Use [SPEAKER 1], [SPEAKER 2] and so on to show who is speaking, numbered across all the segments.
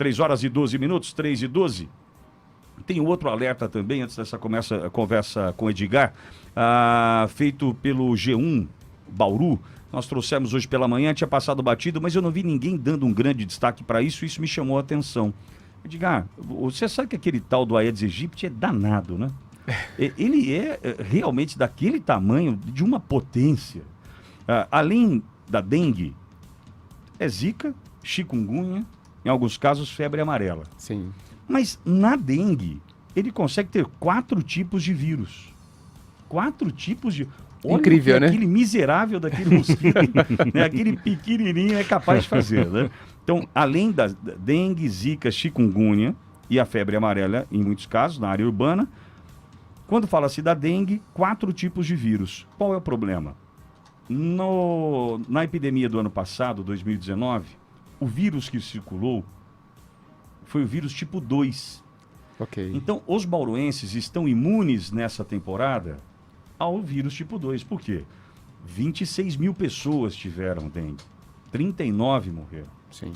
[SPEAKER 1] 3 horas e 12 minutos, 3 e 12. Tem outro alerta também, antes dessa conversa com o Edgar, feito pelo G1 Bauru. Nós trouxemos hoje pela manhã, tinha passado batido, mas eu não vi ninguém dando um grande destaque para isso, isso me chamou a atenção. Edgar, você sabe que aquele tal do Aedes aegypti é danado, né? Ele é realmente daquele tamanho, de uma potência. Além da dengue, é zika, chikungunya, em alguns casos febre amarela.
[SPEAKER 2] Sim.
[SPEAKER 1] Mas na dengue, ele consegue ter 4 tipos de vírus. 4 tipos de... Olha
[SPEAKER 2] incrível, né?
[SPEAKER 1] Aquele miserável daquele mosquito, né? Aquele pequenininho é capaz de fazer, né? Então, além da dengue, zika, chikungunya e a febre amarela, em muitos casos, na área urbana, quando fala-se da dengue, 4 tipos de vírus. Qual é o problema? Na epidemia do ano passado, 2019, o vírus que circulou foi o vírus tipo 2.
[SPEAKER 2] Ok.
[SPEAKER 1] Então, os bauruenses estão imunes nessa temporada ao vírus tipo 2. Por quê? 26 mil pessoas tiveram dengue. 39 morreram.
[SPEAKER 2] Sim.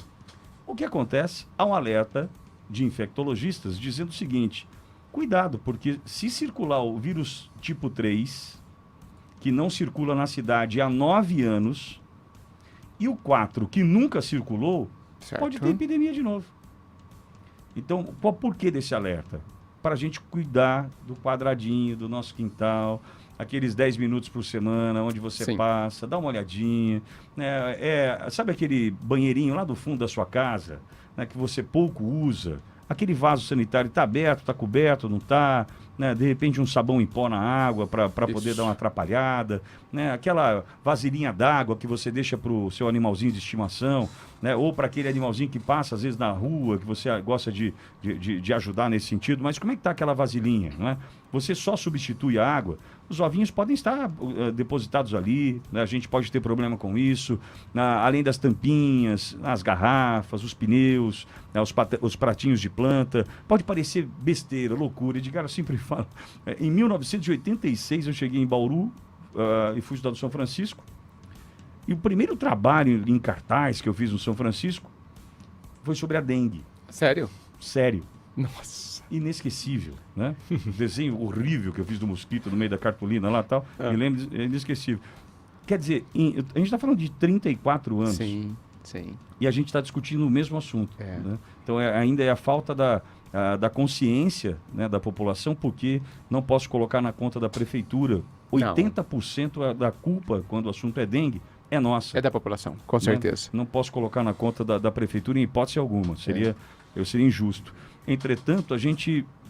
[SPEAKER 1] O que acontece? Há um alerta de infectologistas dizendo o seguinte: cuidado, porque se circular o vírus tipo 3, que não circula na cidade há 9 anos, e o 4, que nunca circulou,
[SPEAKER 2] Certo.
[SPEAKER 1] pode ter epidemia de novo. Então, por que desse alerta? Para a gente cuidar do quadradinho, do nosso quintal, aqueles 10 minutos por semana, onde você
[SPEAKER 2] Sim.
[SPEAKER 1] passa, dá uma olhadinha. Né? Sabe aquele banheirinho lá do fundo da sua casa, né, que você pouco usa? Aquele vaso sanitário está aberto, está coberto, não está? Né? De repente um sabão em pó na água para poder dar uma atrapalhada. Né? Aquela vasilhinha d'água que você deixa para o seu animalzinho de estimação, né? Ou para aquele animalzinho que passa às vezes na rua, que você gosta de ajudar nesse sentido. Mas como é que está aquela vasilhinha? Né? Você só substitui a água, os ovinhos podem estar depositados ali, né? A gente pode ter problema com isso, além das tampinhas, as garrafas, os pneus, né? Os pratinhos de planta. Pode parecer besteira, loucura. De cara, eu sempre falo. Em 1986 eu cheguei em Bauru e fui estudar no São Francisco. E o primeiro trabalho em cartaz que eu fiz no São Francisco foi sobre a dengue.
[SPEAKER 2] Sério?
[SPEAKER 1] Sério.
[SPEAKER 2] Nossa.
[SPEAKER 1] Inesquecível, né? O desenho horrível que eu fiz do mosquito no meio da cartolina lá e tal, me lembro, é inesquecível. Quer dizer, a gente está falando de 34 anos.
[SPEAKER 2] Sim, sim.
[SPEAKER 1] E a gente está discutindo o mesmo assunto.
[SPEAKER 2] É.
[SPEAKER 1] Né? Então, ainda é a falta da consciência, né, da população, porque não posso colocar na conta da prefeitura. 80% da culpa, quando o assunto é dengue, é nossa.
[SPEAKER 2] É da população, com certeza.
[SPEAKER 1] Não posso colocar na conta da prefeitura em hipótese alguma. Eu seria injusto. Entretanto,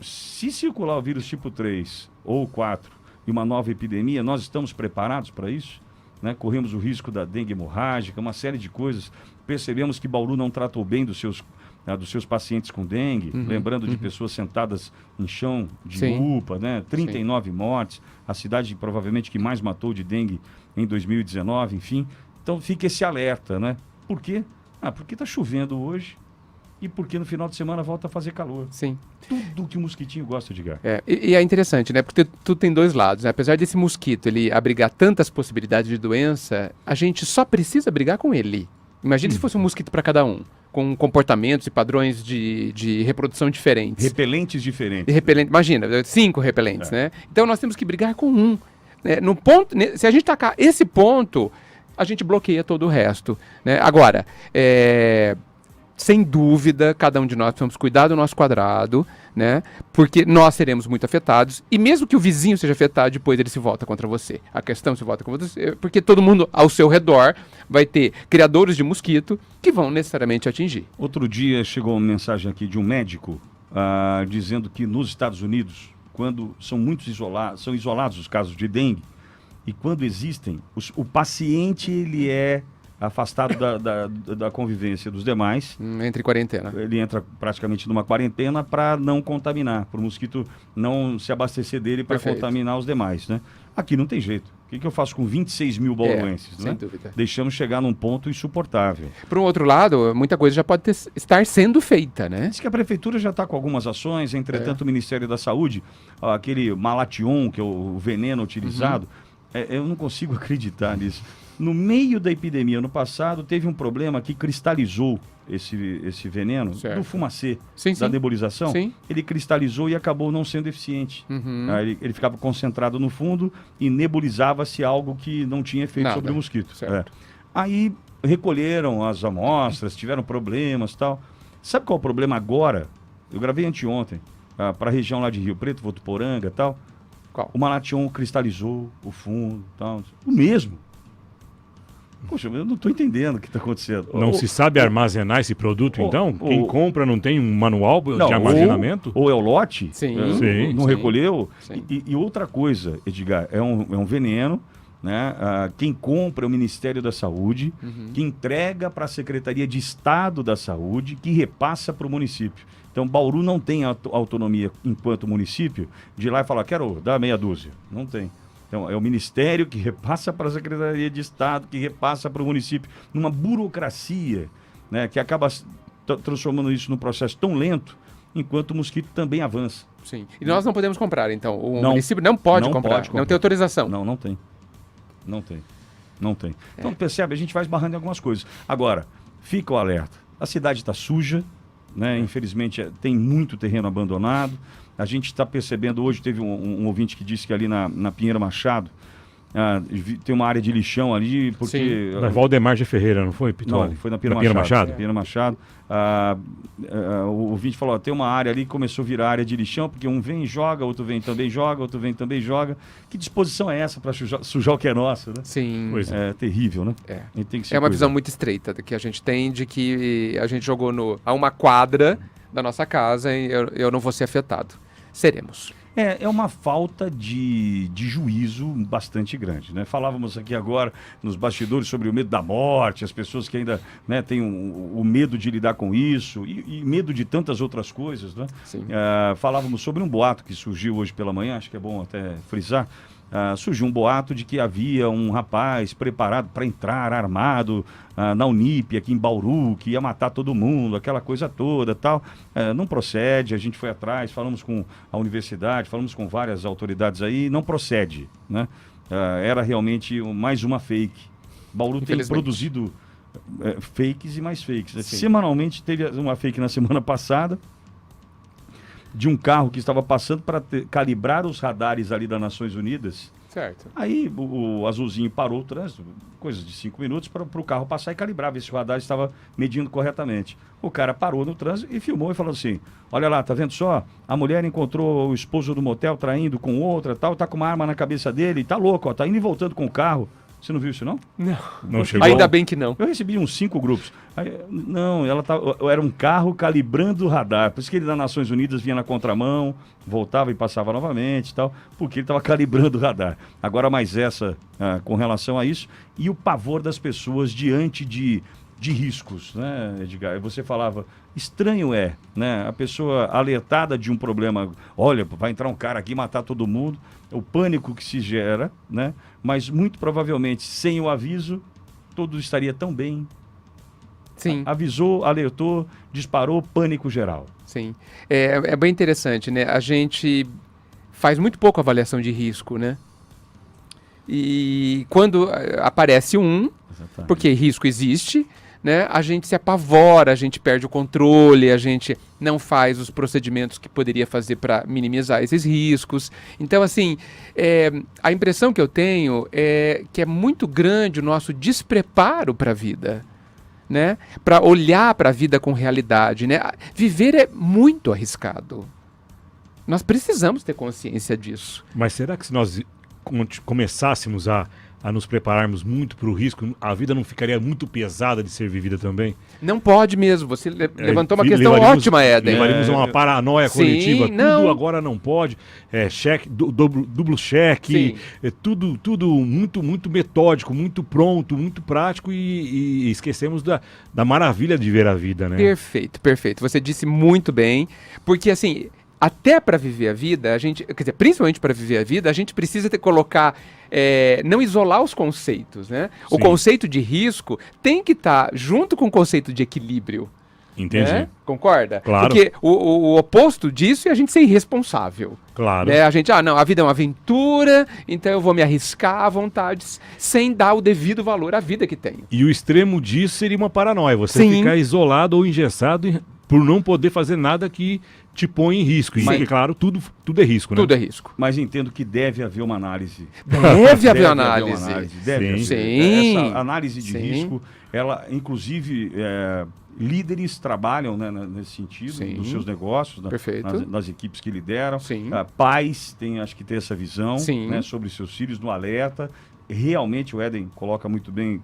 [SPEAKER 1] se circular o vírus tipo 3 ou 4 e uma nova epidemia, nós estamos preparados para isso? Né? Corremos o risco da dengue hemorrágica, uma série de coisas. Percebemos que Bauru não tratou bem dos seus pacientes com dengue, lembrando de pessoas sentadas em chão de UPA, né? 39 mortes, a cidade provavelmente que mais matou de dengue em 2019, enfim. Então fica esse alerta, né? Por quê? Porque está chovendo hoje e porque no final de semana volta a fazer calor.
[SPEAKER 2] Sim.
[SPEAKER 1] Tudo que o mosquitinho gosta de gar.
[SPEAKER 2] E é interessante, né? Porque tudo tem dois lados, né? Apesar desse mosquito ele abrigar tantas possibilidades de doença, a gente só precisa brigar com ele. Imagina se fosse um mosquito para cada um, com comportamentos e padrões de reprodução diferentes.
[SPEAKER 1] Repelentes diferentes.
[SPEAKER 2] Imagina, 5 repelentes, né? Então nós temos que brigar com um. Né? No ponto, se a gente tacar esse ponto, a gente bloqueia todo o resto. Né? Agora, sem dúvida, cada um de nós precisamos cuidar do nosso quadrado, né? Porque nós seremos muito afetados, e mesmo que o vizinho seja afetado, depois ele se volta contra você. A questão se volta contra você, porque todo mundo ao seu redor vai ter criadores de mosquito que vão necessariamente atingir.
[SPEAKER 1] Outro dia chegou uma mensagem aqui de um médico dizendo que nos Estados Unidos, quando são isolados os casos de dengue, e quando existem, o paciente ele é afastado da convivência dos demais.
[SPEAKER 2] Entre quarentena.
[SPEAKER 1] Ele entra praticamente numa quarentena para não contaminar, para o mosquito não se abastecer dele para contaminar os demais, né? Aqui não tem jeito. O que eu faço com 26 mil bauruenses?
[SPEAKER 2] Sem
[SPEAKER 1] né?
[SPEAKER 2] dúvida.
[SPEAKER 1] Deixamos chegar num ponto insuportável.
[SPEAKER 2] Por um outro lado, muita coisa já pode estar sendo feita, né?
[SPEAKER 1] Diz que a prefeitura já está com algumas ações, entretanto o Ministério da Saúde, aquele Malation, que é o veneno utilizado, eu não consigo acreditar nisso. No meio da epidemia, no passado, teve um problema que cristalizou esse veneno do fumacê, da nebulização.
[SPEAKER 2] Sim.
[SPEAKER 1] Ele cristalizou e acabou não sendo eficiente. Ele ficava concentrado no fundo e nebulizava-se algo que não tinha efeito sobre o mosquito. Aí recolheram as amostras, tiveram problemas e tal. Sabe qual é o problema agora? Eu gravei anteontem, para a região lá de Rio Preto, Votuporanga e tal.
[SPEAKER 2] Qual?
[SPEAKER 1] O Malathion cristalizou o fundo e tal. O mesmo. Poxa, eu não estou entendendo o que está acontecendo.
[SPEAKER 3] Não se sabe armazenar esse produto, então? Quem compra não tem um manual de armazenamento?
[SPEAKER 1] Ou é o lote, não
[SPEAKER 2] sim.
[SPEAKER 1] recolheu.
[SPEAKER 2] Sim.
[SPEAKER 1] E outra coisa, Edgar, é um veneno, né? Quem compra é o Ministério da Saúde, que entrega para a Secretaria de Estado da Saúde, que repassa para o município. Então, Bauru não tem autonomia enquanto município de ir lá e falar, quero dar meia dúzia. Não tem. Então, é o Ministério que repassa para a Secretaria de Estado, que repassa para o município, numa burocracia, né, que acaba transformando isso num processo tão lento, enquanto o mosquito também avança.
[SPEAKER 2] Sim. E nós não podemos comprar, então? O município não pode comprar, não tem autorização?
[SPEAKER 1] Não tem. Não tem. Então, percebe, a gente vai esbarrando em algumas coisas. Agora, fica o alerta. A cidade está suja, né? Infelizmente, tem muito terreno abandonado. A gente está percebendo, hoje teve um ouvinte que disse que ali na Pinheiro Machado tem uma área de lixão ali, porque...
[SPEAKER 3] Na Valdemar de Ferreira, não foi, Pitol?
[SPEAKER 1] Não, foi na Pinheiro Machado. Pinheiro Machado. O ouvinte falou, tem uma área ali que começou a virar área de lixão, porque um vem e joga, outro vem também joga, outro vem também joga. Que disposição é essa para sujar o que é nosso, né?
[SPEAKER 2] Sim.
[SPEAKER 1] Pois é terrível, né?
[SPEAKER 2] É uma visão muito estreita que a gente tem de que a gente jogou a uma quadra da nossa casa e eu não vou ser afetado. Seremos.
[SPEAKER 1] É uma falta de juízo bastante grande, né? Falávamos aqui agora nos bastidores sobre o medo da morte, as pessoas que ainda, né, têm o medo de lidar com isso e medo de tantas outras coisas, né?
[SPEAKER 2] Sim.
[SPEAKER 1] Falávamos sobre um boato que surgiu hoje pela manhã, acho que é bom até frisar. Surgiu um boato de que havia um rapaz preparado para entrar armado na Unip, aqui em Bauru, que ia matar todo mundo, aquela coisa toda, tal. Não procede, a gente foi atrás, falamos com a universidade, falamos com várias autoridades aí, não procede, né? Era realmente mais uma fake. Bauru tem produzido fakes e mais fakes, né? Semanalmente teve uma fake na semana passada, de um carro que estava passando para calibrar os radares ali das Nações Unidas.
[SPEAKER 2] Certo.
[SPEAKER 1] Aí o azulzinho parou o trânsito, coisa de 5 minutos, para o carro passar e calibrar, ver se o radar estava medindo corretamente. O cara parou no trânsito e filmou e falou assim, olha lá, tá vendo só? A mulher encontrou o esposo do motel traindo com outra, tal, tá com uma arma na cabeça dele, tá louco, ó, tá indo e voltando com o carro. Você não viu isso, não?
[SPEAKER 2] Não chegou. Ainda bem que não.
[SPEAKER 1] Eu recebi uns 5 grupos. Aí, não, era um carro calibrando o radar. Por isso que ele das Nações Unidas vinha na contramão, voltava e passava novamente e tal, porque ele estava calibrando o radar. Agora mais essa com relação a isso e o pavor das pessoas diante de riscos, né, Edgar? Você falava, estranho né? A pessoa alertada de um problema, olha, vai entrar um cara aqui e matar todo mundo, o pânico que se gera, né? Mas muito provavelmente, sem o aviso, tudo estaria tão bem.
[SPEAKER 2] Sim.
[SPEAKER 1] Avisou, alertou, disparou, pânico geral.
[SPEAKER 2] Sim. É bem interessante, né? A gente faz muito pouco avaliação de risco, né? E quando aparece porque risco existe, né, a gente se apavora, a gente perde o controle, a gente não faz os procedimentos que poderia fazer para minimizar esses riscos. Então, assim, a impressão que eu tenho é que é muito grande o nosso despreparo para a vida, né? Para olhar para a vida com realidade, né? Viver é muito arriscado. Nós precisamos ter consciência disso.
[SPEAKER 3] Mas será que se nós começássemos a nos prepararmos muito para o risco, a vida não ficaria muito pesada de ser vivida também?
[SPEAKER 2] Não pode mesmo. Você levantou uma questão ótima, Éden.
[SPEAKER 3] Levaríamos a uma paranoia coletiva.
[SPEAKER 2] Não.
[SPEAKER 3] Tudo agora não pode. Cheque, duplo cheque. Tudo muito, muito metódico, muito pronto, muito prático e esquecemos da maravilha de ver a vida, né?
[SPEAKER 2] Perfeito, perfeito. Você disse muito bem, porque assim, até para viver a vida, a gente, quer dizer, principalmente para viver a vida, a gente precisa colocar, não isolar os conceitos, né? Sim. O conceito de risco tem que estar junto com o conceito de equilíbrio,
[SPEAKER 3] Entendi.
[SPEAKER 2] Né? Concorda?
[SPEAKER 3] Claro.
[SPEAKER 2] Porque o oposto disso é a gente ser irresponsável.
[SPEAKER 3] Claro.
[SPEAKER 2] Né? A gente, não, a vida é uma aventura, então eu vou me arriscar à vontade, sem dar o devido valor à vida que tenho.
[SPEAKER 3] E o extremo disso seria uma paranoia. Você
[SPEAKER 2] Sim.
[SPEAKER 3] ficar isolado ou engessado por não poder fazer nada que te põe em risco.
[SPEAKER 1] Mas-
[SPEAKER 3] E, claro, tudo é risco, né?
[SPEAKER 2] Tudo é risco.
[SPEAKER 1] Mas entendo que deve haver uma análise.
[SPEAKER 2] Deve haver análise.
[SPEAKER 1] Deve
[SPEAKER 3] Sim.
[SPEAKER 1] haver.
[SPEAKER 2] Sim.
[SPEAKER 1] Essa análise de
[SPEAKER 2] Sim.
[SPEAKER 1] risco, ela, inclusive, líderes trabalham, né, nesse sentido,
[SPEAKER 2] Sim.
[SPEAKER 1] nos seus negócios,
[SPEAKER 2] Perfeito.
[SPEAKER 1] nas equipes que lideram.
[SPEAKER 2] Sim.
[SPEAKER 1] Pais têm, acho que, ter essa visão,
[SPEAKER 2] Sim.
[SPEAKER 1] né, sobre seus filhos, no alerta. Realmente o Éden coloca muito bem,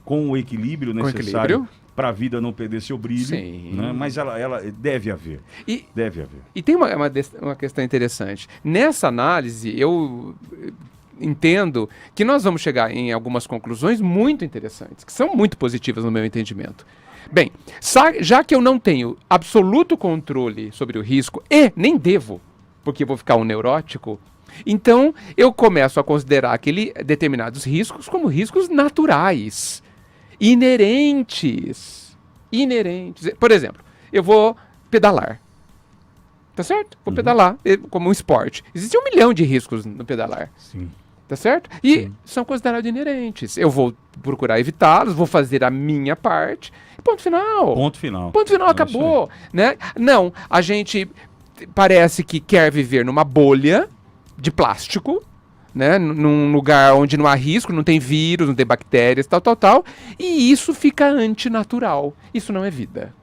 [SPEAKER 1] com o equilíbrio necessário
[SPEAKER 2] equilíbrio.
[SPEAKER 1] para a vida não perder seu brilho.
[SPEAKER 2] Sim.
[SPEAKER 1] Né? Mas ela deve haver.
[SPEAKER 2] E,
[SPEAKER 1] Deve haver.
[SPEAKER 2] E tem uma questão interessante. Nessa análise, eu entendo que nós vamos chegar em algumas conclusões muito interessantes, que são muito positivas no meu entendimento. Bem, já que eu não tenho absoluto controle sobre o risco, e nem devo, porque vou ficar um neurótico, então eu começo a considerar determinados riscos como riscos naturais, inerentes. Por exemplo, eu vou pedalar. Tá certo? Vou pedalar como um esporte. Existe 1 milhão de riscos no pedalar.
[SPEAKER 3] Sim.
[SPEAKER 2] Tá certo? E são considerados inerentes. Eu vou procurar evitá-los, vou fazer a minha parte. Ponto final.
[SPEAKER 1] Ponto final.
[SPEAKER 2] Ponto final,
[SPEAKER 1] É
[SPEAKER 2] acabou. Né? Não, a gente parece que quer viver numa bolha de plástico, né? Num lugar onde não há risco, não tem vírus, não tem bactérias, tal. E isso fica antinatural. Isso não é vida.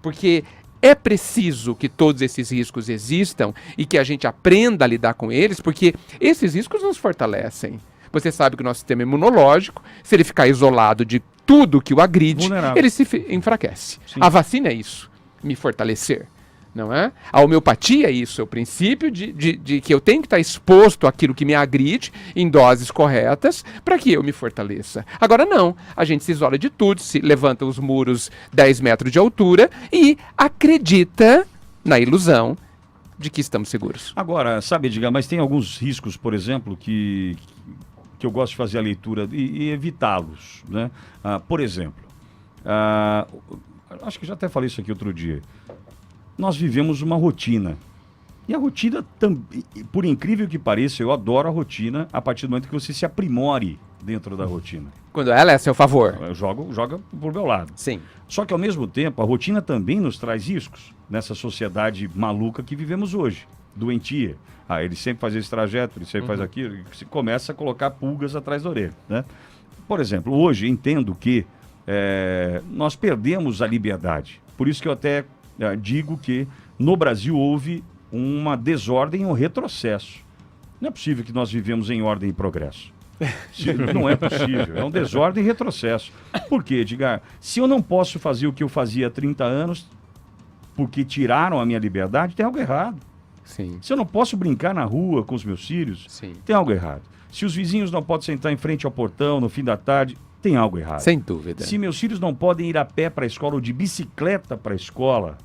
[SPEAKER 2] Porque é preciso que todos esses riscos existam e que a gente aprenda a lidar com eles, porque esses riscos nos fortalecem. Você sabe que o nosso sistema imunológico, se ele ficar isolado de tudo que o agride,
[SPEAKER 1] Vulnerável.
[SPEAKER 2] ele se enfraquece.
[SPEAKER 1] Sim.
[SPEAKER 2] A vacina é isso, me fortalecer. Não é? A homeopatia é isso, é o princípio de que eu tenho que estar exposto àquilo que me agride em doses corretas para que eu me fortaleça. Agora não, a gente se isola de tudo, se levanta os muros 10 metros de altura e acredita na ilusão de que estamos seguros.
[SPEAKER 1] Agora, sabe, Edgar, mas tem alguns riscos, por exemplo, que eu gosto de fazer a leitura e evitá-los, né? Por exemplo, acho que já até falei isso aqui outro dia. Nós vivemos uma rotina. E a rotina, por incrível que pareça, eu adoro a rotina a partir do momento que você se aprimore dentro da rotina.
[SPEAKER 2] Quando ela é a seu favor.
[SPEAKER 1] Joga pro meu lado.
[SPEAKER 2] Sim.
[SPEAKER 1] Só que, ao mesmo tempo, a rotina também nos traz riscos nessa sociedade maluca que vivemos hoje, doentia. Ele sempre faz esse trajeto, ele sempre faz aquilo, e se começa a colocar pulgas atrás da orelha, né? Por exemplo, hoje entendo que nós perdemos a liberdade. Por isso que eu até digo que no Brasil houve uma desordem ou retrocesso. Não é possível que nós vivemos em ordem e progresso. Não é possível. É um desordem e retrocesso. Por quê, Edgar? Se eu não posso fazer o que eu fazia há 30 anos, porque tiraram a minha liberdade, tem algo errado.
[SPEAKER 2] Sim.
[SPEAKER 1] Se eu não posso brincar na rua com os meus filhos,
[SPEAKER 2] Sim.
[SPEAKER 1] tem algo errado. Se os vizinhos não podem sentar em frente ao portão no fim da tarde, tem algo errado.
[SPEAKER 2] Sem dúvida.
[SPEAKER 1] Se meus filhos não podem ir a pé para a escola ou de bicicleta para a escola,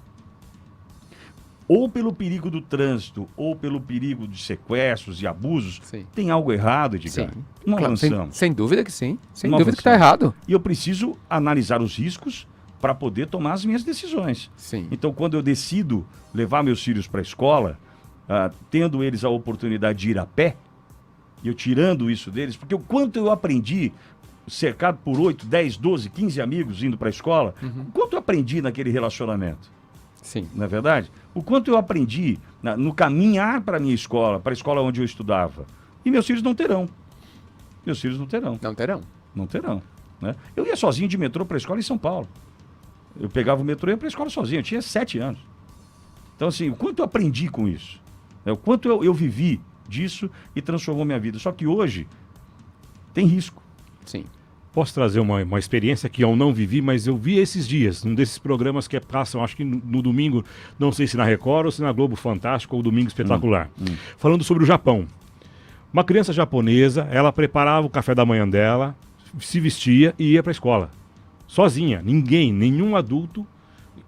[SPEAKER 1] ou pelo perigo do trânsito, ou pelo perigo de sequestros e abusos,
[SPEAKER 2] Sim.
[SPEAKER 1] tem algo errado, Edgar.
[SPEAKER 2] Sim.
[SPEAKER 1] Não
[SPEAKER 2] Claro,
[SPEAKER 1] avançamos.
[SPEAKER 2] sem dúvida que sim. Sem
[SPEAKER 1] Não
[SPEAKER 2] dúvida que está
[SPEAKER 1] avançamos.
[SPEAKER 2] errado.
[SPEAKER 1] E eu preciso analisar os riscos para poder tomar as minhas decisões.
[SPEAKER 2] Sim.
[SPEAKER 1] Então, quando eu decido levar meus filhos para a escola, tendo eles a oportunidade de ir a pé, e eu tirando isso deles, porque o quanto eu aprendi, cercado por 8, 10, 12, 15 amigos indo para a escola, o quanto eu aprendi naquele relacionamento,
[SPEAKER 2] Sim.
[SPEAKER 1] não é verdade? O quanto eu aprendi no caminhar para a minha escola, para a escola onde eu estudava. E meus filhos não terão. Meus filhos não terão.
[SPEAKER 2] Não terão.
[SPEAKER 1] Não terão. Né? Eu ia sozinho de metrô para a escola em São Paulo. Eu pegava o metrô e ia para a escola sozinho. Eu tinha 7 anos. Então, assim, o quanto eu aprendi com isso. O quanto eu vivi disso e transformou minha vida. Só que hoje tem risco.
[SPEAKER 2] Sim.
[SPEAKER 3] Posso trazer uma experiência que eu não vivi, mas eu vi esses dias, num desses programas que passam, acho que no domingo, não sei se na Record ou se na Globo Fantástico ou Domingo Espetacular. Falando sobre o Japão. Uma criança japonesa, ela preparava o café da manhã dela, se vestia e ia para a escola. Sozinha, nenhum adulto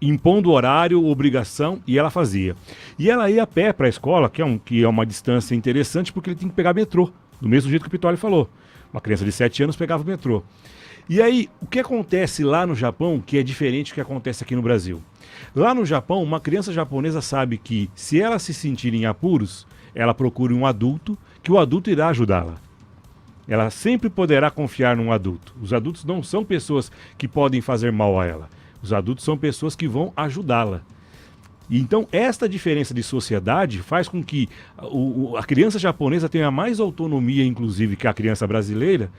[SPEAKER 3] impondo horário, obrigação, e ela fazia. E ela ia a pé para a escola, que é uma distância interessante, porque ele tem que pegar metrô, do mesmo jeito que o Pitoli falou. Uma criança de 7 anos pegava o metrô. E aí, o que acontece lá no Japão, que é diferente do que acontece aqui no Brasil? Lá no Japão, uma criança japonesa sabe que se ela se sentir em apuros, ela procura um adulto, que o adulto irá ajudá-la. Ela sempre poderá confiar num adulto. Os adultos não são pessoas que podem fazer mal a ela. Os adultos são pessoas que vão ajudá-la. E então, esta diferença de sociedade faz com que a criança japonesa tenha mais autonomia, inclusive, que a criança brasileira,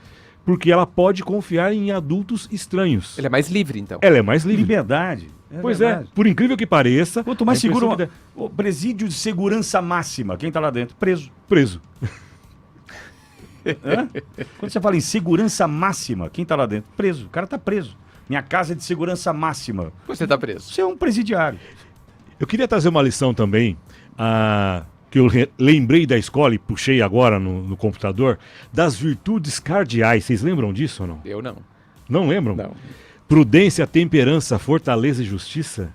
[SPEAKER 3] porque ela pode confiar em adultos estranhos.
[SPEAKER 2] Ele é mais livre, então.
[SPEAKER 3] Ela é mais livre.
[SPEAKER 1] Liberdade.
[SPEAKER 3] Pois
[SPEAKER 1] verdade.
[SPEAKER 3] é, por incrível que pareça...
[SPEAKER 1] Quanto mais
[SPEAKER 3] a impressão
[SPEAKER 1] seguro...
[SPEAKER 3] que dá-
[SPEAKER 1] O presídio de segurança máxima. Quem tá lá dentro? Preso.
[SPEAKER 3] Preso.
[SPEAKER 1] Hã? Quando você fala em segurança máxima, quem tá lá dentro? Preso. O cara tá preso. Minha casa é de segurança máxima.
[SPEAKER 2] Você tá preso.
[SPEAKER 1] Você é um presidiário.
[SPEAKER 3] Eu queria trazer uma lição também, que eu lembrei da escola e puxei agora no computador, das virtudes cardeais. Vocês lembram disso ou não?
[SPEAKER 2] Eu não.
[SPEAKER 3] Não lembram?
[SPEAKER 2] Não.
[SPEAKER 3] Prudência, temperança, fortaleza e justiça.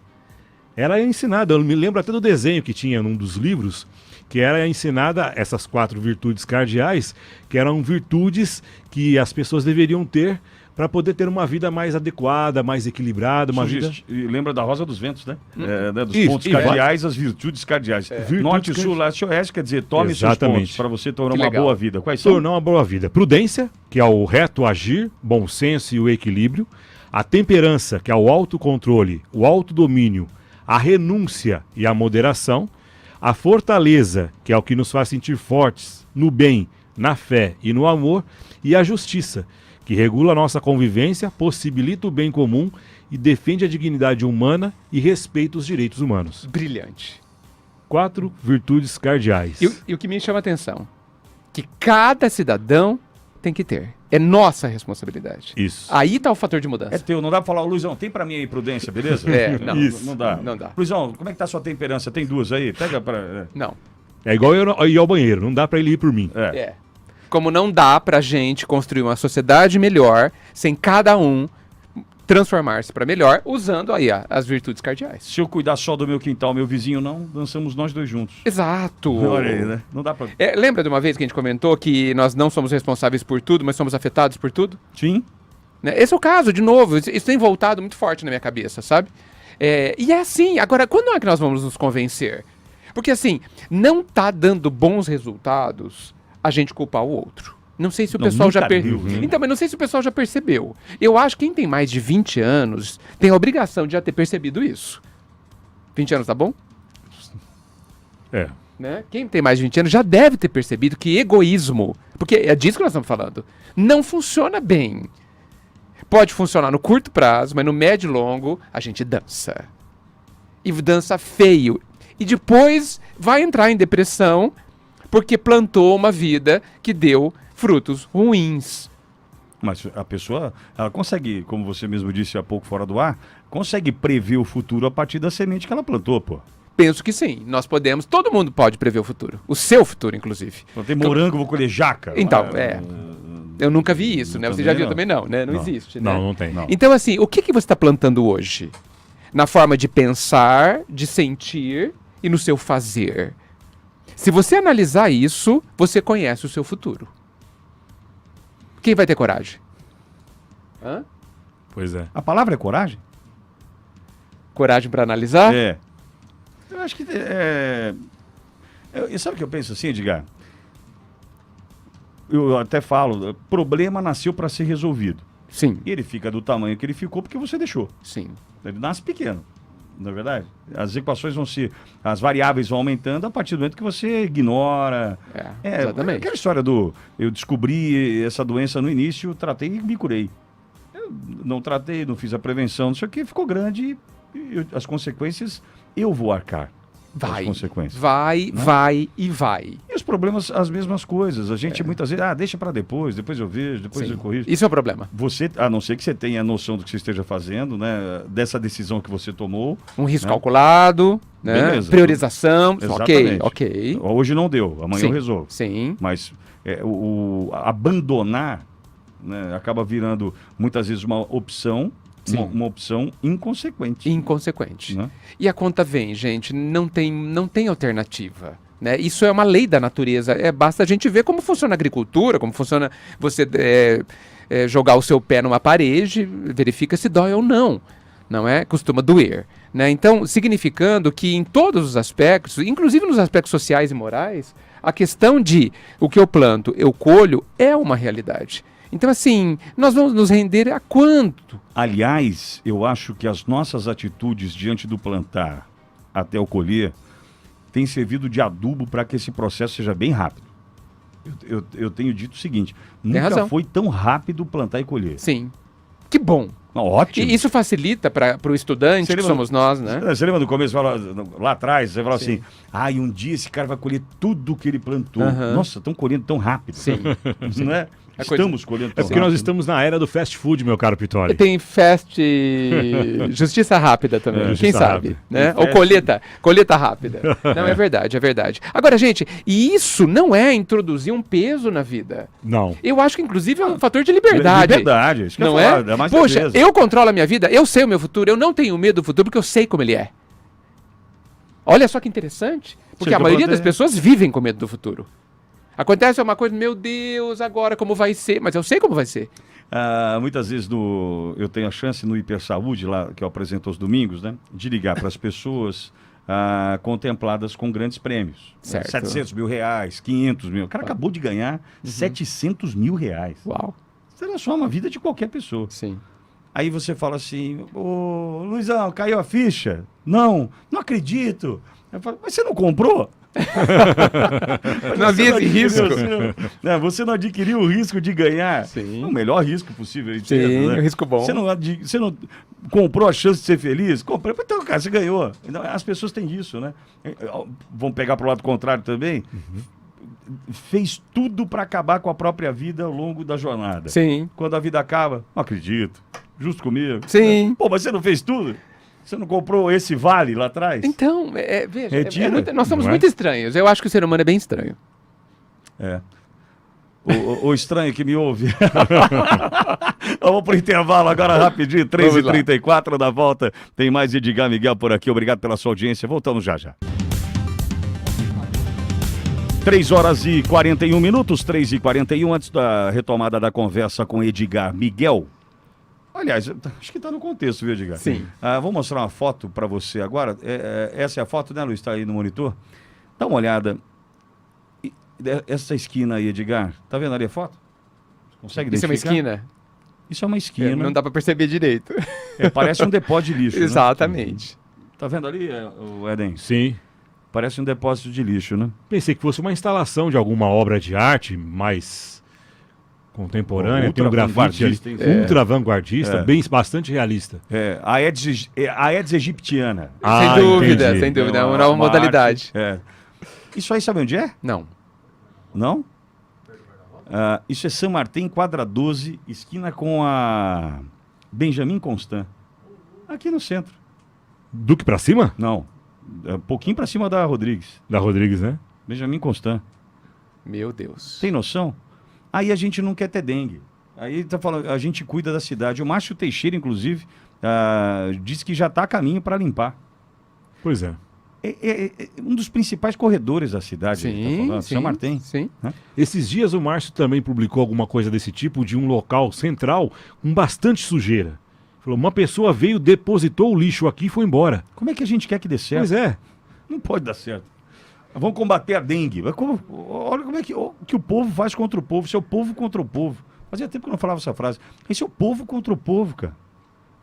[SPEAKER 3] Era ensinada, eu me lembro até do desenho que tinha num dos livros, que era ensinada essas 4 virtudes cardeais, que eram virtudes que as pessoas deveriam ter para poder ter uma vida mais adequada, mais equilibrada, uma vida...
[SPEAKER 1] E lembra da Rosa dos Ventos, né? Né, dos
[SPEAKER 3] Isso,
[SPEAKER 1] pontos
[SPEAKER 3] e
[SPEAKER 1] cardeais, as virtudes cardeais.
[SPEAKER 3] Virtudes
[SPEAKER 1] Norte, sul, leste e oeste, quer dizer, tome seus
[SPEAKER 3] Exatamente.
[SPEAKER 1] pontos para você tornar
[SPEAKER 2] Que
[SPEAKER 1] uma
[SPEAKER 2] legal.
[SPEAKER 1] boa vida. Quais são?
[SPEAKER 3] Tornar uma boa vida. Prudência, que é o reto agir, bom senso e o equilíbrio. A temperança, que é o autocontrole, o autodomínio, a renúncia e a moderação. A fortaleza, que é o que nos faz sentir fortes no bem, na fé e no amor. E a justiça, que regula a nossa convivência, possibilita o bem comum e defende a dignidade humana e respeita os direitos humanos.
[SPEAKER 2] Brilhante.
[SPEAKER 3] 4 virtudes cardeais.
[SPEAKER 2] E o que me chama a atenção, que cada cidadão tem que ter. É nossa responsabilidade.
[SPEAKER 3] Isso.
[SPEAKER 2] Aí tá o fator de
[SPEAKER 1] É
[SPEAKER 2] mudança.
[SPEAKER 1] teu, não dá pra falar, Luizão, tem pra mim aí prudência, beleza?
[SPEAKER 2] É, não.
[SPEAKER 3] Isso.
[SPEAKER 1] Não dá.
[SPEAKER 2] Não dá.
[SPEAKER 1] Luizão, como é que tá a sua temperança? Tem 2 aí? Pega pra...
[SPEAKER 2] Não.
[SPEAKER 3] É igual eu ir ao banheiro, não dá pra ele ir por mim.
[SPEAKER 2] É. Como não dá pra gente construir uma sociedade melhor sem cada um transformar-se pra melhor usando aí as virtudes cardeais.
[SPEAKER 1] Se eu cuidar só do meu quintal, meu vizinho não, dançamos nós 2 juntos.
[SPEAKER 2] Exato.
[SPEAKER 1] Olha aí, né? Não dá pra...
[SPEAKER 2] Lembra de uma vez que a gente comentou que nós não somos responsáveis por tudo, mas somos afetados por tudo?
[SPEAKER 1] Sim.
[SPEAKER 2] Né? Esse é o caso, de novo, isso tem voltado muito forte na minha cabeça, sabe? E é assim, agora, quando é que nós vamos nos convencer? Porque assim, não tá dando bons resultados a gente culpar o outro. Não sei se o
[SPEAKER 1] Não,
[SPEAKER 2] pessoal já
[SPEAKER 1] nunca deu, né?
[SPEAKER 2] Então, mas não sei se o pessoal já percebeu. Eu acho que quem tem mais de 20 anos tem a obrigação de já ter percebido isso. 20 anos tá bom?
[SPEAKER 3] É.
[SPEAKER 2] Né? Quem tem mais de 20 anos já deve ter percebido que egoísmo, porque é disso que nós estamos falando, não funciona bem. Pode funcionar no curto prazo, mas no médio e longo a gente dança. E dança feio. E depois vai entrar em depressão porque plantou uma vida que deu frutos ruins.
[SPEAKER 1] Mas a pessoa, ela consegue, como você mesmo disse há pouco fora do ar, consegue prever o futuro a partir da semente que ela plantou, pô.
[SPEAKER 2] Penso que sim, nós podemos, todo mundo pode prever o futuro. O seu futuro, inclusive.
[SPEAKER 1] Plantei morango, vou colher jaca.
[SPEAKER 2] Então,
[SPEAKER 1] Ah,
[SPEAKER 2] eu nunca vi isso, né? Você já viu
[SPEAKER 1] não.
[SPEAKER 2] também não, né? Não existe, né?
[SPEAKER 3] Não tem.
[SPEAKER 1] Não.
[SPEAKER 2] Então, assim, o que você está plantando hoje? Na forma de pensar, de sentir e no seu fazer. Se você analisar isso, você conhece o seu futuro. Quem vai ter coragem? Hã?
[SPEAKER 3] Pois é.
[SPEAKER 1] A palavra é coragem?
[SPEAKER 2] Coragem para analisar?
[SPEAKER 1] É. Eu acho que sabe o que eu penso assim, Edgar? Eu até falo, problema nasceu para ser resolvido.
[SPEAKER 2] Sim,
[SPEAKER 1] E ele fica do tamanho que ele ficou porque você deixou.
[SPEAKER 2] sim.
[SPEAKER 1] Ele nasce pequeno, não é verdade? As equações vão se... As variáveis vão aumentando a partir do momento que você ignora.
[SPEAKER 2] Exatamente.
[SPEAKER 1] Aquela história do... Eu descobri essa doença no início, tratei e me curei. Eu não tratei, não fiz a prevenção, não sei o que, ficou grande e as consequências eu vou arcar.
[SPEAKER 2] Vai,
[SPEAKER 1] As consequências.
[SPEAKER 2] vai,
[SPEAKER 1] Né?
[SPEAKER 2] vai e vai.
[SPEAKER 1] E os problemas, as mesmas coisas. A gente muitas vezes, deixa para depois eu vejo, depois
[SPEAKER 2] Sim.
[SPEAKER 1] eu corrijo.
[SPEAKER 2] Isso é o problema.
[SPEAKER 1] Você, a não ser que você tenha noção do que você esteja fazendo, né? Dessa decisão que você tomou.
[SPEAKER 2] Um risco
[SPEAKER 1] Né?
[SPEAKER 2] calculado, né?
[SPEAKER 1] Beleza.
[SPEAKER 2] Priorização. Ok,
[SPEAKER 1] Exatamente.
[SPEAKER 2] ok.
[SPEAKER 1] Hoje não deu, amanhã
[SPEAKER 2] Sim.
[SPEAKER 1] eu resolvo.
[SPEAKER 2] Sim.
[SPEAKER 1] Mas abandonar, né, acaba virando muitas vezes uma opção,
[SPEAKER 2] Sim.
[SPEAKER 1] uma opção inconsequente.
[SPEAKER 2] Inconsequente.
[SPEAKER 1] Né?
[SPEAKER 2] E a conta vem, gente, não tem alternativa. Né? Isso é uma lei da natureza. Basta a gente ver como funciona a agricultura, como funciona você jogar o seu pé numa parede, verifica se dói ou não. Não é? Costuma doer. Né? Então, significando que em todos os aspectos, inclusive nos aspectos sociais e morais, a questão de o que eu planto, eu colho, é uma realidade. Então, assim, nós vamos nos render a quanto?
[SPEAKER 1] Aliás, eu acho que as nossas atitudes diante do plantar até o colher têm servido de adubo para que esse processo seja bem rápido. Eu tenho dito o seguinte, nunca
[SPEAKER 2] razão.
[SPEAKER 1] foi tão rápido plantar e colher.
[SPEAKER 2] Sim. Que bom.
[SPEAKER 1] Ótimo.
[SPEAKER 2] E isso facilita para o estudante, que somos nós, né?
[SPEAKER 1] Você lembra do começo, lá atrás, você falava
[SPEAKER 2] Sim.
[SPEAKER 1] assim, e um dia esse cara vai colher tudo que ele plantou.
[SPEAKER 2] Aham.
[SPEAKER 1] Nossa, estão colhendo tão rápido.
[SPEAKER 2] Sim.
[SPEAKER 1] Não é?
[SPEAKER 2] A coisa-
[SPEAKER 1] Estamos colhendo
[SPEAKER 3] É
[SPEAKER 1] tão
[SPEAKER 3] porque nós
[SPEAKER 1] rápido.
[SPEAKER 3] estamos na era do fast food, meu caro Pitori.
[SPEAKER 2] Tem justiça rápida também,
[SPEAKER 3] É,
[SPEAKER 2] quem
[SPEAKER 3] justiça
[SPEAKER 2] sabe,
[SPEAKER 3] rápida.
[SPEAKER 2] né?
[SPEAKER 1] Tem
[SPEAKER 2] Ou colheita rápida. Não, é verdade, é verdade. Agora, gente, e isso não é introduzir um peso na vida.
[SPEAKER 3] Não.
[SPEAKER 2] Eu acho que, inclusive, é um fator de liberdade.
[SPEAKER 1] Liberdade, isso que eu
[SPEAKER 2] Não
[SPEAKER 1] ia falar,
[SPEAKER 2] é?
[SPEAKER 1] dá mais
[SPEAKER 2] Poxa,
[SPEAKER 1] leveza.
[SPEAKER 2] eu controlo a minha vida, eu sei o meu futuro, eu não tenho medo do futuro porque eu sei como ele é. Olha só que interessante, porque
[SPEAKER 1] Sim,
[SPEAKER 2] a
[SPEAKER 1] que eu
[SPEAKER 2] maioria das
[SPEAKER 1] plantei.
[SPEAKER 2] pessoas vivem com medo do futuro. Acontece uma coisa, meu Deus, agora como vai ser? Mas eu sei como vai ser.
[SPEAKER 1] Muitas vezes eu tenho a chance no Hipersaúde, lá que eu apresento aos domingos, né, de ligar para as pessoas contempladas com grandes prêmios.
[SPEAKER 2] Certo.
[SPEAKER 1] 700 mil reais, 500 mil. O cara acabou de ganhar 700 mil reais.
[SPEAKER 2] Uau,
[SPEAKER 1] Isso transforma a vida de qualquer pessoa.
[SPEAKER 2] sim.
[SPEAKER 1] Aí você fala assim, ô Luizão, caiu a ficha? Não acredito. Eu falo, mas você não comprou?
[SPEAKER 2] Não havia esse risco.
[SPEAKER 1] Você não adquiriu o risco de ganhar.
[SPEAKER 2] Sim.
[SPEAKER 1] O melhor risco possível.
[SPEAKER 2] Sim,
[SPEAKER 1] né?
[SPEAKER 2] um risco bom.
[SPEAKER 1] Você não comprou a chance de ser feliz? Comprei. Então, cara, você ganhou. Então, as pessoas têm isso, né? Vamos pegar para o lado contrário também. Fez tudo para acabar com a própria vida ao longo da jornada.
[SPEAKER 2] Sim.
[SPEAKER 1] Quando a vida acaba, não acredito. Justo comigo.
[SPEAKER 2] Sim.
[SPEAKER 1] Pô, mas você não fez tudo? Você não comprou esse vale lá atrás?
[SPEAKER 2] Então, veja,
[SPEAKER 1] Retira.
[SPEAKER 2] nós somos
[SPEAKER 3] Não é?
[SPEAKER 2] muito estranhos. Eu acho que o ser humano é bem estranho.
[SPEAKER 1] É. O estranho que me ouve. Vamos pro intervalo agora rapidinho, 3h34 da volta. Tem mais Edgar Miguel por aqui. Obrigado pela sua audiência. Voltamos já já. 3h41, 3h41, antes da retomada da conversa com Edgar Miguel. Aliás, acho que está no contexto, viu, Edgar?
[SPEAKER 2] Sim.
[SPEAKER 1] Vou mostrar uma foto para você agora. Essa é a foto, né, Luiz? Está aí no monitor. Dá uma olhada. Essa esquina aí, Edgar. Tá vendo ali a foto? Consegue
[SPEAKER 2] Isso é uma
[SPEAKER 1] identificar?
[SPEAKER 2] esquina?
[SPEAKER 1] Isso é uma esquina.
[SPEAKER 2] Não dá para perceber direito.
[SPEAKER 1] Parece um depósito de lixo, né?
[SPEAKER 2] Exatamente.
[SPEAKER 1] Tá vendo ali, o Eden?
[SPEAKER 3] Sim.
[SPEAKER 1] Parece um depósito de lixo, né?
[SPEAKER 3] Pensei que fosse uma instalação de alguma obra de arte mais contemporânea. Tem um grafite ali,
[SPEAKER 1] Ultra-vanguardista, hein?
[SPEAKER 3] ultra vanguardista, bastante realista.
[SPEAKER 1] A Aedes aegyptiana.
[SPEAKER 2] Sem dúvida,
[SPEAKER 3] entendi.
[SPEAKER 2] sem dúvida. É uma
[SPEAKER 1] Uma
[SPEAKER 2] nova
[SPEAKER 1] arte,
[SPEAKER 2] modalidade.
[SPEAKER 1] Isso aí sabe onde é?
[SPEAKER 2] Não.
[SPEAKER 1] Não? Isso é São Martin, quadra 12, esquina com a Benjamin Constant. Aqui no centro.
[SPEAKER 3] Duque pra cima?
[SPEAKER 1] Não. Um pouquinho para cima da Rodrigues.
[SPEAKER 3] Da Rodrigues, né?
[SPEAKER 1] Benjamin Constant.
[SPEAKER 2] Meu Deus.
[SPEAKER 1] Tem noção? Aí a gente não quer ter dengue. Aí tá falando, a gente cuida da cidade. O Márcio Teixeira, inclusive, disse que já está a caminho para limpar.
[SPEAKER 3] Pois é.
[SPEAKER 1] É um dos principais corredores da cidade. ele tá falando, São Martin.
[SPEAKER 2] Sim.
[SPEAKER 3] Esses dias o Márcio também publicou alguma coisa desse tipo, de um local central com bastante sujeira. Falou, uma pessoa veio, depositou o lixo aqui e foi embora.
[SPEAKER 1] Como é que a gente quer que dê certo?
[SPEAKER 3] Pois é.
[SPEAKER 1] Não pode dar certo. Vamos combater a dengue. Olha como é que o povo faz contra o povo. Isso é o povo contra o povo. Fazia tempo que eu não falava essa frase. Esse é o povo contra o povo, cara.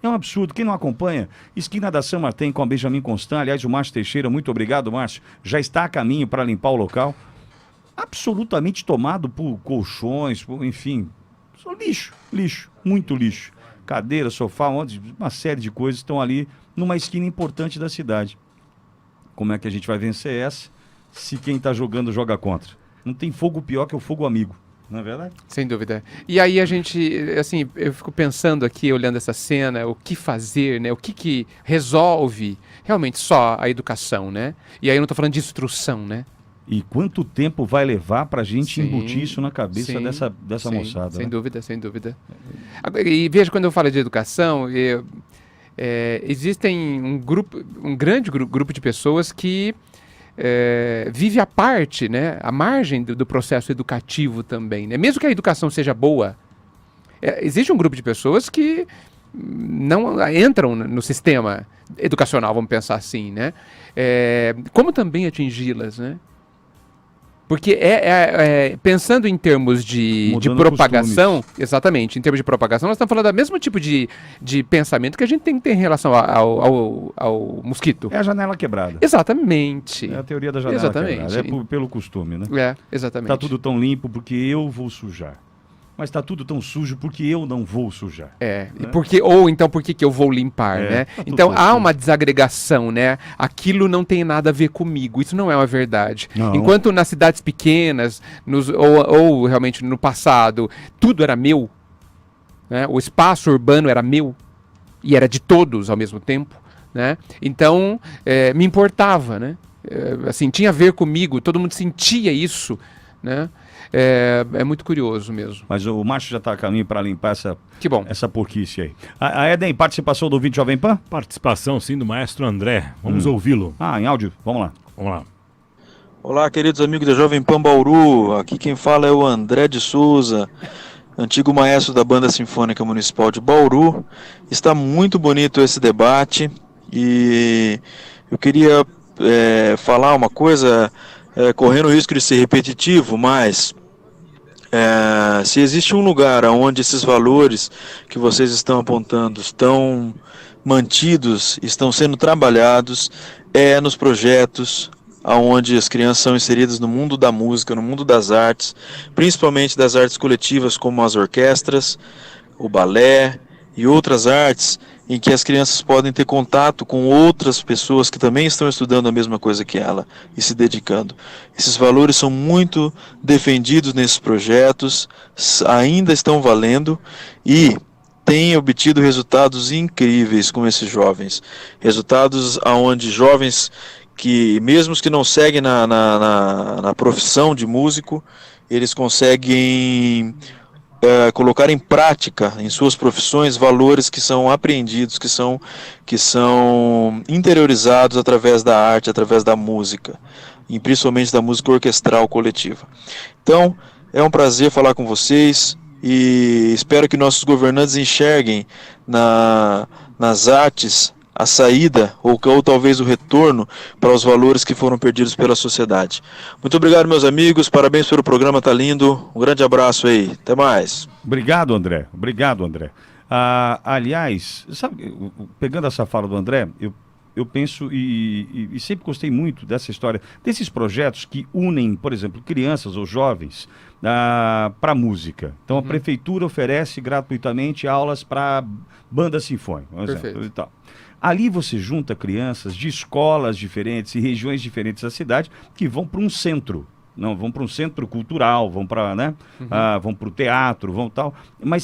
[SPEAKER 1] É um absurdo. Quem não acompanha, esquina da São Martin com a Benjamin Constant. Aliás, o Márcio Teixeira, muito obrigado, Márcio. Já está a caminho para limpar o local. Absolutamente tomado por colchões, enfim. Só lixo, muito lixo. Cadeira, sofá, uma série de coisas estão ali numa esquina importante da cidade. Como é que a gente vai vencer essa se quem está jogando joga contra? Não tem fogo pior que o fogo amigo, não é verdade?
[SPEAKER 2] Sem dúvida. E aí a gente, assim, eu fico pensando aqui, olhando essa cena, o que fazer, né? O que resolve realmente só a educação, né? E aí eu não estou falando de instrução, né?
[SPEAKER 1] E quanto tempo vai levar para a gente
[SPEAKER 2] Sim,
[SPEAKER 1] embutir isso na cabeça
[SPEAKER 2] sim,
[SPEAKER 1] dessa
[SPEAKER 2] sim,
[SPEAKER 1] moçada?
[SPEAKER 2] Sem
[SPEAKER 1] né?
[SPEAKER 2] dúvida, sem dúvida. E veja, quando eu falo de educação, existem um grande grupo de pessoas que vive à parte, né, à margem do processo educativo também. Né? Mesmo que a educação seja boa, Existe um grupo de pessoas que não entram no sistema educacional, vamos pensar assim, né? Como também atingi-las, né? Porque pensando em termos de propagação, exatamente, em termos de propagação, nós estamos falando do mesmo tipo de pensamento que a gente tem que ter em relação ao mosquito.
[SPEAKER 1] É a janela quebrada.
[SPEAKER 2] Exatamente.
[SPEAKER 1] É a teoria da janela quebrada. É pelo costume, né?
[SPEAKER 2] Exatamente.
[SPEAKER 1] Tá tudo tão limpo porque eu vou sujar. Mas está tudo tão sujo porque eu não vou sujar.
[SPEAKER 2] Né? Ou então por que eu vou limpar, né?
[SPEAKER 1] Tá
[SPEAKER 2] então há uma desagregação, né? Aquilo não tem nada a ver comigo. Isso não é uma verdade.
[SPEAKER 1] Não.
[SPEAKER 2] Enquanto nas cidades pequenas, ou realmente no passado, tudo era meu, né? O espaço urbano era meu e era de todos ao mesmo tempo, né? Então me importava, né? Assim, tinha a ver comigo, todo mundo sentia isso, né? É muito curioso mesmo.
[SPEAKER 1] Mas o Márcio já está a caminho para limpar essa porquice aí. A Eden, participação do ouvinte Jovem Pan?
[SPEAKER 3] Participação, sim, do maestro André. Vamos ouvi-lo.
[SPEAKER 1] Em áudio? Vamos lá.
[SPEAKER 3] Vamos lá.
[SPEAKER 4] Olá, queridos amigos da Jovem Pan Bauru. Aqui quem fala é o André de Souza, antigo maestro da Banda Sinfônica Municipal de Bauru. Está muito bonito esse debate e eu queria falar uma coisa, correndo o risco de ser repetitivo, mas se existe um lugar onde esses valores que vocês estão apontando estão mantidos, estão sendo trabalhados, é nos projetos onde as crianças são inseridas no mundo da música, no mundo das artes, principalmente das artes coletivas como as orquestras, o balé e outras artes, em que as crianças podem ter contato com outras pessoas que também estão estudando a mesma coisa que ela e se dedicando. Esses valores são muito defendidos nesses projetos, ainda estão valendo e têm obtido resultados incríveis com esses jovens. Resultados onde jovens que, mesmo os que não seguem na profissão de músico, eles conseguem colocar em prática em suas profissões valores que são apreendidos, que são interiorizados através da arte, através da música, e principalmente da música orquestral coletiva. Então, é um prazer falar com vocês e espero que nossos governantes enxerguem nas artes a saída ou talvez o retorno para os valores que foram perdidos pela sociedade. Muito obrigado, meus amigos, parabéns pelo programa, tá lindo, um grande abraço aí, até mais.
[SPEAKER 1] Obrigado, André. Aliás, sabe, pegando essa fala do André, eu penso e sempre gostei muito dessa história, desses projetos que unem, por exemplo, crianças ou jovens para música. Então a prefeitura oferece gratuitamente aulas para banda sinfônica, por exemplo, e tal. Ali você junta crianças de escolas diferentes e regiões diferentes da cidade que vão para um centro. Não, vão para um centro cultural, vão para vão para o teatro, vão tal.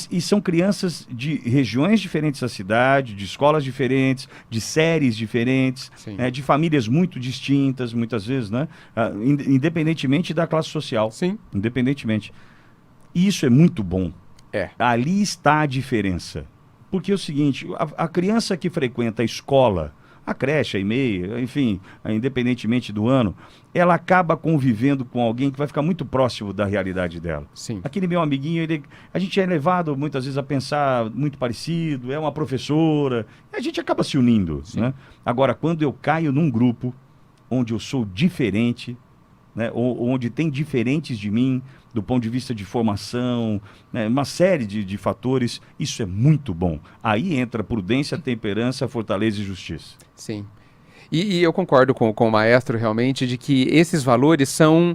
[SPEAKER 1] E são crianças de regiões diferentes da cidade, de escolas diferentes, de séries diferentes, de famílias muito distintas, muitas vezes, né? Independentemente da classe social.
[SPEAKER 2] Sim.
[SPEAKER 1] Independentemente. Isso é muito bom. Ali está a diferença. Porque é o seguinte, a criança que frequenta a escola, a creche, a e-mail, enfim, independentemente do ano, ela acaba convivendo com alguém que vai ficar muito próximo da realidade dela.
[SPEAKER 2] Sim.
[SPEAKER 1] Aquele meu amiguinho, a gente é levado muitas vezes a pensar muito parecido, é uma professora, e a gente acaba se unindo. Né? Agora, quando eu caio num grupo onde eu sou diferente, né, onde tem diferentes de mim, do ponto de vista de formação, né, uma série de fatores, isso é muito bom. Aí entra prudência, temperança, fortaleza e justiça.
[SPEAKER 2] Sim. E eu concordo com o maestro realmente de que esses valores são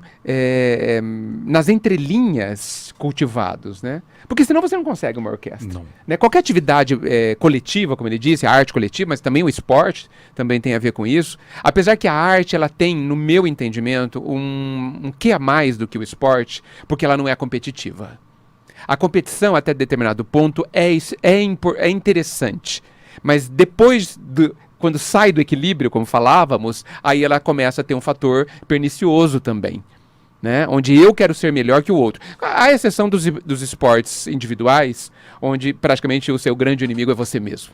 [SPEAKER 2] nas entrelinhas cultivados, né? Porque senão você não consegue uma orquestra.
[SPEAKER 3] Não.
[SPEAKER 2] Né? Qualquer atividade coletiva, como ele disse, a arte coletiva, mas também o esporte também tem a ver com isso. Apesar que a arte ela tem, no meu entendimento, um quê a mais do que o esporte, porque ela não é competitiva. A competição, até determinado ponto, é interessante. Mas depois quando sai do equilíbrio, como falávamos, aí ela começa a ter um fator pernicioso também, né? Onde eu quero ser melhor que o outro. À exceção dos esportes individuais, onde praticamente o seu grande inimigo é você mesmo.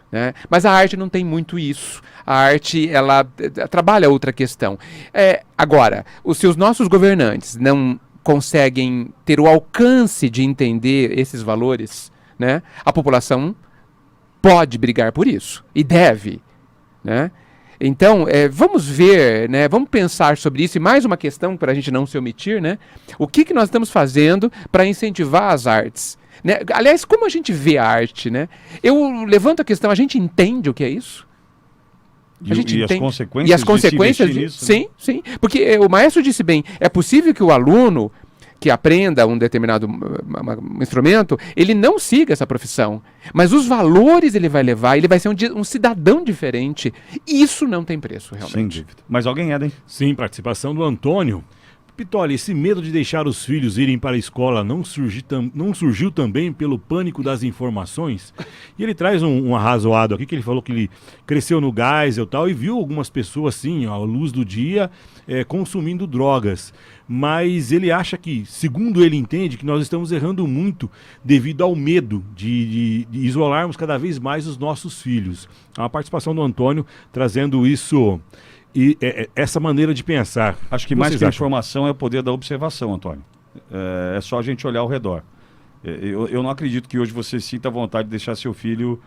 [SPEAKER 2] Né? Mas a arte não tem muito isso. A arte, ela trabalha outra questão. Agora, se os nossos governantes não conseguem ter o alcance de entender esses valores, né, a população pode brigar por isso, e deve, né? Então, vamos ver, né, vamos pensar sobre isso, e mais uma questão para a gente não se omitir, né? O que nós estamos fazendo para incentivar as artes? Né? Aliás, como a gente vê a arte, né? Eu levanto a questão, a gente entende o que é isso?
[SPEAKER 1] As consequências
[SPEAKER 2] e as consequências
[SPEAKER 1] nisso,
[SPEAKER 2] sim,
[SPEAKER 1] né?
[SPEAKER 2] sim, porque o maestro disse bem, é possível que o aluno que aprenda um determinado instrumento, ele não siga essa profissão, mas os valores ele vai levar, ele vai ser um cidadão diferente. Isso não tem preço, realmente.
[SPEAKER 1] Sem dúvida. Mas alguém hein?
[SPEAKER 3] Sim, participação do Antônio. Pitoli, esse medo de deixar os filhos irem para a escola não surgiu também pelo pânico das informações? E ele traz um arrazoado aqui, que ele falou que ele cresceu no Geisel e tal, e viu algumas pessoas, assim, à luz do dia, consumindo drogas. Mas ele acha que, segundo ele entende, que nós estamos errando muito devido ao medo de isolarmos cada vez mais os nossos filhos. A participação do Antônio trazendo isso... E essa maneira de pensar.
[SPEAKER 1] Acho que mais que a informação é o poder da observação, Antônio. É só a gente olhar ao redor. Eu não acredito que hoje você sinta vontade de deixar seu filho,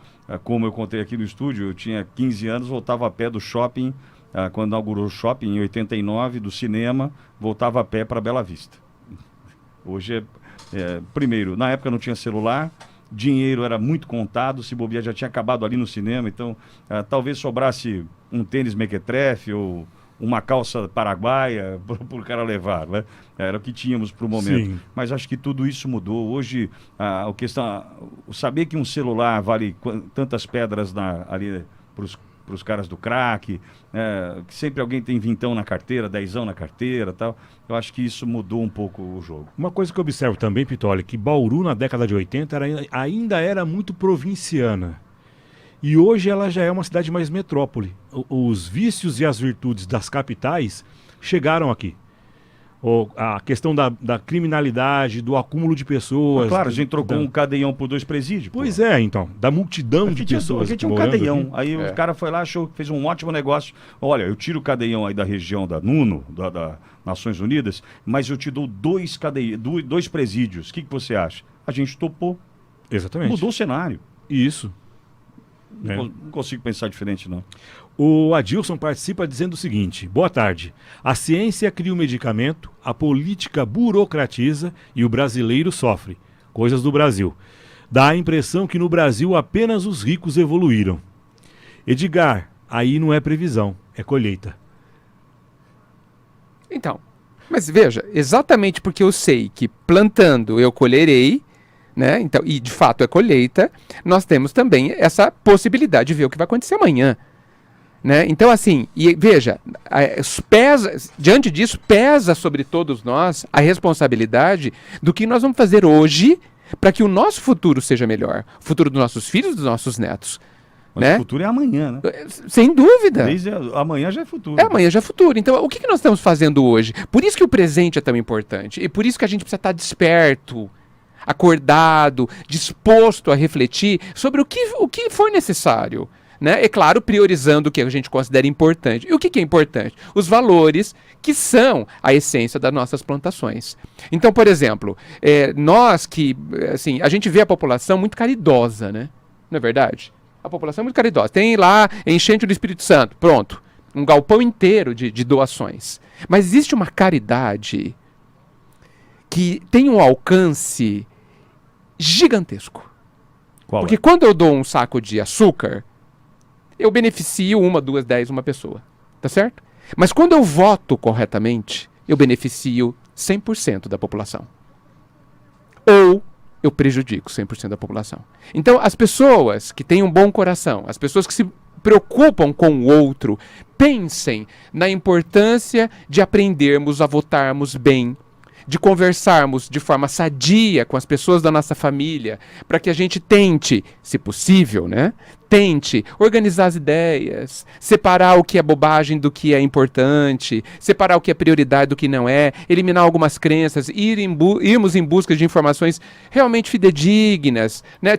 [SPEAKER 1] como eu contei aqui no estúdio, eu tinha 15 anos, voltava a pé do shopping, quando inaugurou o shopping em 89, do cinema, voltava a pé para Bela Vista. Hoje, primeiro, na época não tinha celular, dinheiro era muito contado, se bobear já tinha acabado ali no cinema, então talvez sobrasse um tênis mequetrefe ou uma calça paraguaia para o cara levar, né? Era o que tínhamos para o momento.
[SPEAKER 3] Sim.
[SPEAKER 1] Mas acho que tudo isso mudou. Hoje, saber que um celular vale tantas pedras ali para os caras do crack, que sempre alguém tem vintão na carteira, dezão na carteira, tal. Eu acho que isso mudou um pouco o jogo.
[SPEAKER 3] Uma coisa que eu observo também, Pitoli, que Bauru na década de 80 ainda era muito provinciana. E hoje ela já é uma cidade mais metrópole. Os vícios e as virtudes das capitais chegaram aqui. A questão da criminalidade, do acúmulo de pessoas.
[SPEAKER 1] Claro, a gente trocou um cadeião por 2 presídios.
[SPEAKER 3] Pois então, da multidão de pessoas.
[SPEAKER 1] A gente tinha um cadeião, aí o cara foi lá, fez um ótimo negócio. Olha, eu tiro o cadeião aí da região da NUNO, da Nações Unidas, mas eu te dou 2 presídios. O que você acha? A gente topou.
[SPEAKER 3] Exatamente.
[SPEAKER 1] Mudou o cenário.
[SPEAKER 3] Isso.
[SPEAKER 1] Não consigo pensar diferente, não.
[SPEAKER 3] O Adilson participa dizendo o seguinte: boa tarde. A ciência cria o medicamento, a política burocratiza e o brasileiro sofre. Coisas do Brasil. Dá a impressão que no Brasil apenas os ricos evoluíram. Edgar, aí não é previsão, é colheita.
[SPEAKER 2] Então, mas veja, exatamente porque eu sei que plantando eu colherei, né? Então, e de fato é colheita, nós temos também essa possibilidade de ver o que vai acontecer amanhã. Né? Então, assim, e veja, diante disso, pesa sobre todos nós a responsabilidade do que nós vamos fazer hoje para que o nosso futuro seja melhor. O futuro dos nossos filhos e dos nossos netos.
[SPEAKER 1] Mas
[SPEAKER 2] né?
[SPEAKER 1] o futuro é amanhã, né?
[SPEAKER 2] Sem dúvida.
[SPEAKER 1] Amanhã já é futuro.
[SPEAKER 2] Amanhã já é futuro. Então, o que nós estamos fazendo hoje? Por isso que o presente é tão importante. E por isso que a gente precisa estar desperto, acordado, disposto a refletir sobre o que for necessário. Né? É claro, priorizando o que a gente considera importante. E o que é importante? Os valores que são a essência das nossas plantações. Então, por exemplo, nós que, assim, a gente vê a população muito caridosa, né? Não é verdade? A população é muito caridosa. Tem lá enchente do Espírito Santo, pronto. Um galpão inteiro de doações. Mas existe uma caridade que tem um alcance gigantesco.
[SPEAKER 1] Qual
[SPEAKER 2] Porque quando eu dou um saco de açúcar, eu beneficio 1, 2, 10, uma pessoa. Tá certo? Mas quando eu voto corretamente, eu beneficio 100% da população. Ou eu prejudico 100% da população. Então, as pessoas que têm um bom coração, as pessoas que se preocupam com o outro, pensem na importância de aprendermos a votarmos bem, de conversarmos de forma sadia com as pessoas da nossa família, para que a gente tente, se possível, né? Tente organizar as ideias, separar o que é bobagem do que é importante, separar o que é prioridade do que não é, eliminar algumas crenças, irmos em busca de informações realmente fidedignas, né?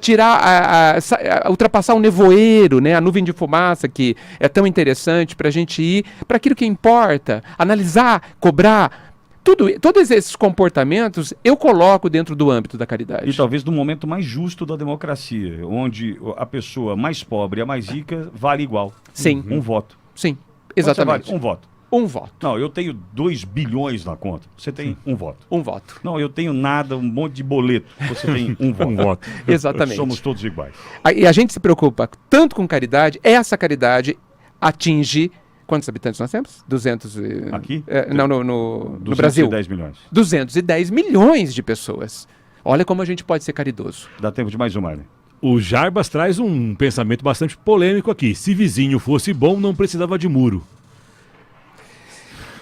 [SPEAKER 2] Ultrapassar o nevoeiro, né? A nuvem de fumaça que é tão interessante para a gente ir para aquilo que importa, analisar, cobrar, Todos esses comportamentos eu coloco dentro do âmbito da caridade.
[SPEAKER 1] E talvez no momento mais justo da democracia, onde a pessoa mais pobre e a mais rica vale igual.
[SPEAKER 2] Sim.
[SPEAKER 1] Um voto.
[SPEAKER 2] Sim,
[SPEAKER 1] Quanto você
[SPEAKER 2] exatamente.
[SPEAKER 1] vale? Um voto.
[SPEAKER 2] Um voto.
[SPEAKER 1] Não, eu tenho 2 bilhões na conta. Você tem um voto.
[SPEAKER 2] Um voto.
[SPEAKER 1] Não, eu tenho nada, um monte de boleto. Você tem um voto.
[SPEAKER 3] Um voto.
[SPEAKER 2] Exatamente.
[SPEAKER 1] Somos todos iguais.
[SPEAKER 2] E a gente se preocupa tanto com caridade, essa caridade atinge... Quantos habitantes nós temos? 200 e...
[SPEAKER 1] Aqui?
[SPEAKER 2] Não, no Brasil.
[SPEAKER 1] 210 milhões.
[SPEAKER 2] 210 milhões de pessoas. Olha como a gente pode ser caridoso.
[SPEAKER 1] Dá tempo de mais uma, né?
[SPEAKER 3] O Jarbas traz um pensamento bastante polêmico aqui. Se vizinho fosse bom, não precisava de muro.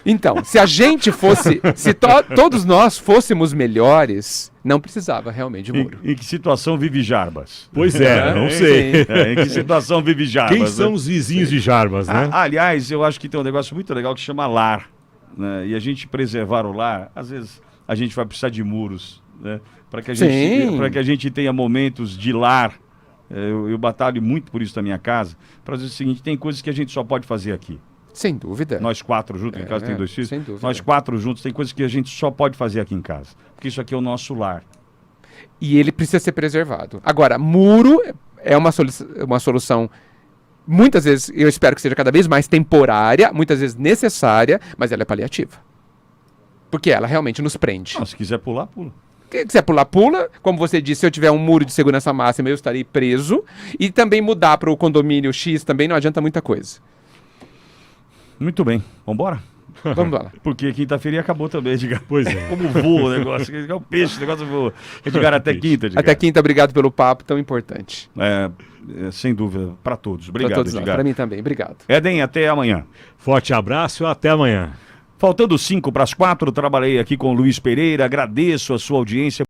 [SPEAKER 2] Então, se a gente fosse, se todos nós fôssemos melhores, não precisava realmente de muro.
[SPEAKER 1] Em que situação vive Jarbas?
[SPEAKER 3] Pois é, não sei.
[SPEAKER 1] Em que situação vive Jarbas?
[SPEAKER 3] Quem são
[SPEAKER 1] né?
[SPEAKER 3] os vizinhos de Jarbas, né?
[SPEAKER 1] Aliás, eu acho que tem um negócio muito legal que chama lar. Né? E a gente preservar o lar, às vezes a gente vai precisar de muros, né? Para que a gente tenha momentos de lar. Eu batalho muito por isso na minha casa, para dizer o seguinte, tem coisas que a gente só pode fazer aqui.
[SPEAKER 2] Sem dúvida.
[SPEAKER 1] Nós 4 juntos, em casa tem 2 filhos,
[SPEAKER 2] sem dúvida.
[SPEAKER 1] nós 4 juntos, tem coisas que a gente só pode fazer aqui em casa. Porque isso aqui é o nosso lar.
[SPEAKER 2] E ele precisa ser preservado. Agora, muro é uma solução, muitas vezes, eu espero que seja cada vez mais temporária, muitas vezes necessária, mas ela é paliativa. Porque ela realmente nos prende.
[SPEAKER 1] Não, se quiser pular, pula.
[SPEAKER 2] Se quiser pular, pula. Como você disse, se eu tiver um muro de segurança máxima, eu estarei preso. E também mudar para o condomínio X também não adianta muita coisa.
[SPEAKER 1] Muito bem, vambora?
[SPEAKER 2] Vamos lá.
[SPEAKER 1] Porque quinta-feira acabou também, Edgar.
[SPEAKER 3] Pois é.
[SPEAKER 1] Como voa o negócio, é o peixe, o negócio voa. Edgar, até quinta, Edgar.
[SPEAKER 2] Até quinta, obrigado pelo papo tão importante.
[SPEAKER 1] Sem dúvida, para todos. Obrigado,
[SPEAKER 2] para todos nós,
[SPEAKER 1] Edgar.
[SPEAKER 2] para mim também, obrigado.
[SPEAKER 1] Éden, até amanhã.
[SPEAKER 3] Forte abraço e até amanhã.
[SPEAKER 1] Faltando 5 para as 4, trabalhei aqui com o Luiz Pereira, agradeço a sua audiência.